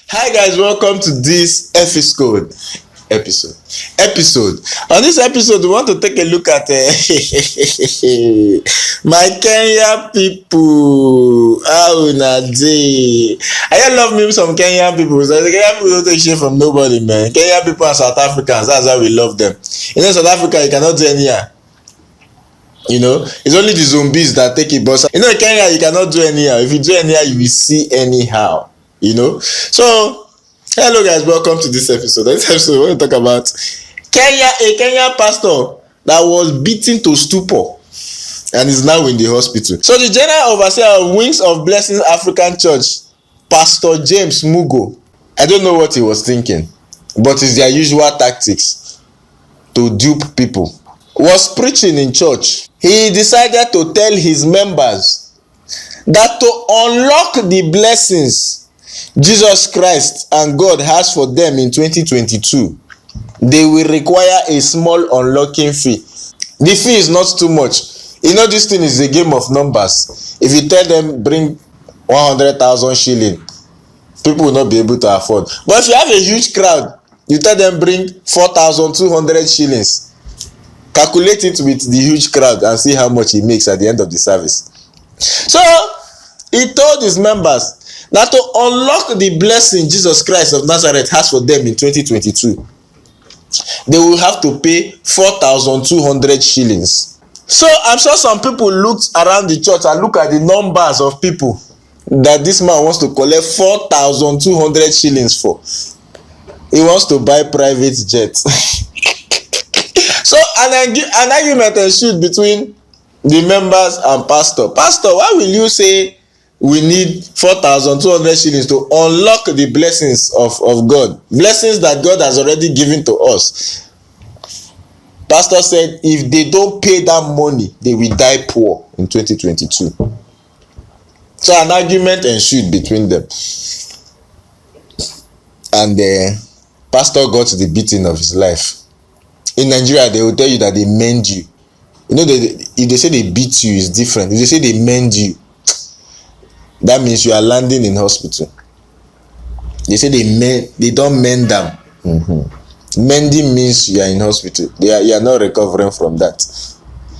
Hi guys, welcome to this episode. On this episode, we want to take a look at my Kenyan people. How una dey? I love me some Kenyan people. So the Kenyan people don't take shit from nobody, man. Kenyan people and South Africans, that's why we love them. In South Africa, you cannot do anyhow. You know, it's only the zombies that take it. But in Kenya, you cannot do anyhow. If you do anyhow, you will see anyhow. You know, so hello guys, welcome to this episode. This episode we're going to talk about a Kenyan pastor that was beaten to stupor and is now in the hospital. So the general overseer of Wings of Blessings African Church, Pastor James Mugo, I don't know what he was thinking, but it's their usual tactics to dupe people, was preaching in church. He decided to tell his members that to unlock the blessings Jesus Christ and God has for them in 2022, they will require a small unlocking fee. The fee is not too much. You know, this thing is a game of numbers. If you tell them bring 100,000 shilling, people will not be able to afford. But if you have a huge crowd, you tell them bring 4,200 shillings. Calculate it with the huge crowd and see how much he makes at the end of the service. So he told his members that to unlock the blessing Jesus Christ of Nazareth has for them in 2022, they will have to pay 4,200 shillings. So I'm sure some people looked around the church and look at the numbers of people that this man wants to collect 4,200 shillings for. He wants to buy private jet. So an argument ensued between the members and pastor. Pastor, why will you say we need 4,200 shillings to unlock the blessings of God? Blessings that God has already given to us. Pastor said if they don't pay that money, they will die poor in 2022. So an argument ensued between them. And the pastor got the beating of his life. In Nigeria, they will tell you that they mend you. You know, if they say they beat you, it's different. If they say they mend you, that means you are landing in hospital. They say they don't mend them. Mending means you are in hospital. You are not recovering from that.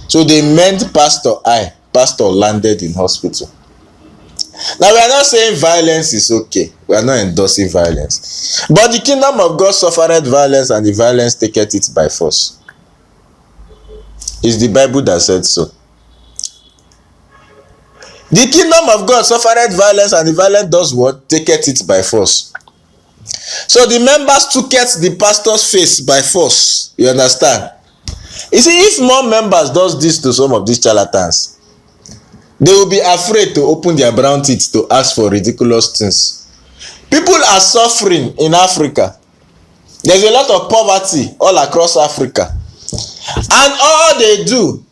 So they mend Pastor I. Pastor landed in hospital. Now we are not saying violence is okay. We are not endorsing violence. But the kingdom of God suffered violence, and the violence taketh it by force. It's the Bible that said so. The kingdom of God suffered violence, and the violence does what? Taketh it by force. So the members took the pastor's face by force. You understand? You see, if more members does this to some of these charlatans, they will be afraid to open their brown teeth to ask for ridiculous things. People are suffering in Africa. There's a lot of poverty all across Africa. And all they do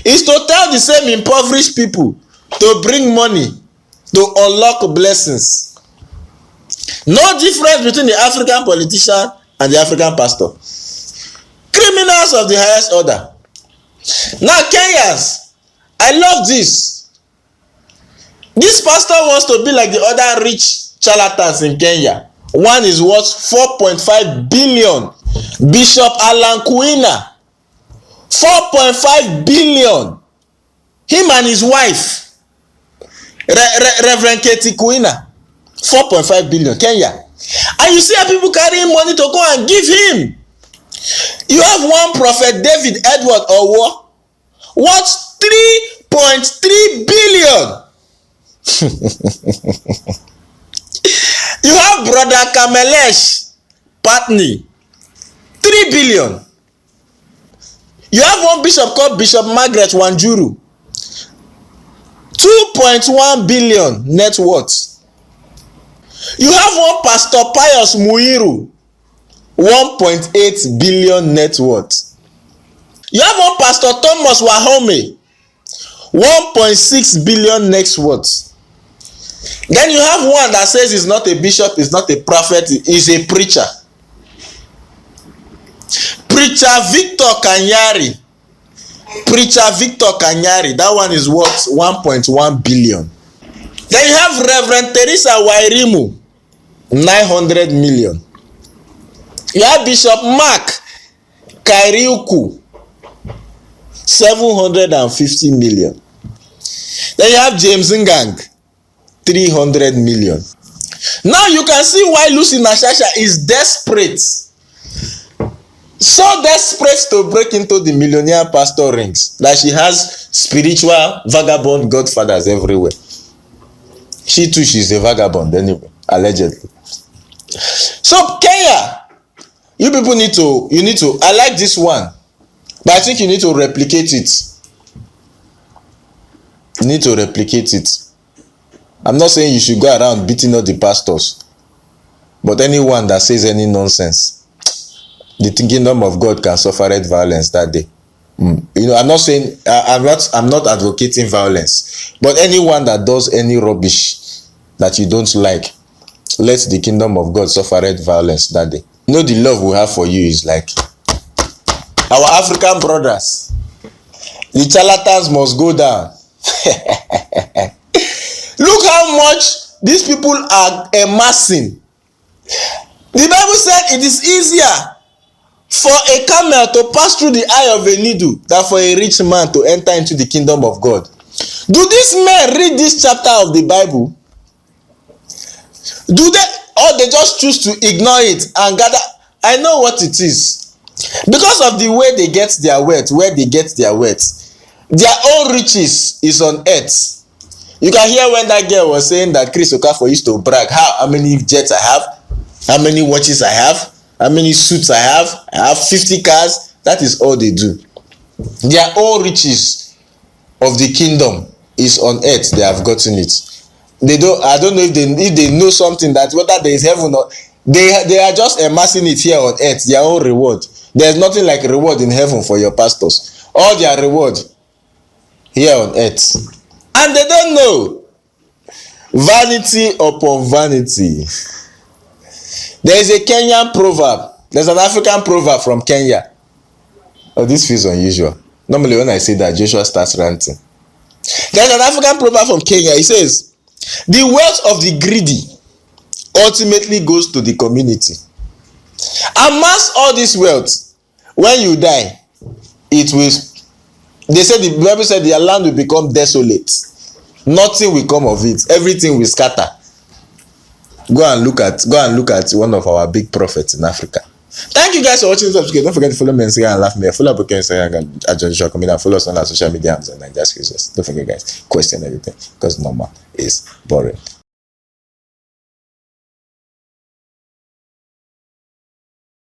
is to tell the same impoverished people to bring money to unlock blessings. No difference between the African politician and the African pastor. Criminals of the highest order. Now Kenyans, I love this. This pastor wants to be like the other rich charlatans in Kenya. One is worth 4.5 billion. Bishop Alan Kuina. 4.5 billion. Him and his wife, Reverend Katie Kuina. 4.5 billion. Kenya. And you see how people carrying money to go and give him. You have one prophet David Edward Owo. What's 3.3 billion? You have brother Kamelesh Patni, 3 billion. You have one bishop called Bishop Margaret Wanjuru, 2.1 billion net worth. You have one Pastor Pius Muiru, 1.8 billion net worth. You have one Pastor Thomas Wahome, 1.6 billion net worth. Then you have one that says he's not a bishop, he's not a prophet, he's a preacher. Preacher Victor Kanyari. That one is worth 1.1 billion. Then you have Reverend Teresa Wairimu, 900 million. You have Bishop Mark Kairiuku, 750 million. Then you have James Ngang, 300 million. Now you can see why Lucy Nashasha is desperate. So desperate to break into the millionaire pastor rings that she has spiritual vagabond godfathers everywhere. She too, she's a vagabond anyway, allegedly. So Kenya, you people need to, I like this one, but I think you need to replicate it. You need to replicate it. I'm not saying you should go around beating up the pastors, but anyone that says any nonsense, the kingdom of God can suffer violence that day. You know, I'm not saying I'm not advocating violence, but anyone that does any rubbish that you don't like, let the kingdom of God suffer violence that day. You know, the love we have for you is like our African brothers. The charlatans must go down. Look how much these people are amassing. The Bible said it is easier for a camel to pass through the eye of a needle than for a rich man to enter into the kingdom of God. Do these men read this chapter of the Bible? Do they, or they just choose to ignore it and gather? I know what it is. Because of the way they get their wealth, where they get their wealth, their own riches is on earth. You can hear when that girl was saying that Chris Okafor used to brag how many jets I have, how many watches I have, how many suits I have 50 cars. That is all they do. Their own riches of the kingdom is on earth. They have gotten it. They don't. I don't know if they know something, that whether there is heaven or they are just amassing it here on earth. Their own reward. There is nothing like reward in heaven for your pastors. All their reward here on earth. And they don't know. Vanity upon vanity. There is a Kenyan proverb. There's an African proverb from Kenya. Oh, this feels unusual. Normally when I say that, Joshua starts ranting. There's an African proverb from Kenya. It says, the wealth of the greedy ultimately goes to the community. Amass all this wealth. When you die, it will... They said, the Bible said, their land will become desolate. Nothing will come of it. Everything will scatter. Go and look at one of our big prophets in Africa. Thank you guys for watching this episode. Don't forget to follow me on Instagram and laugh me. Follow up Instagram at Joshua Comedy, and follow us on our social media and Just users. Don't forget, guys, question everything because normal is boring.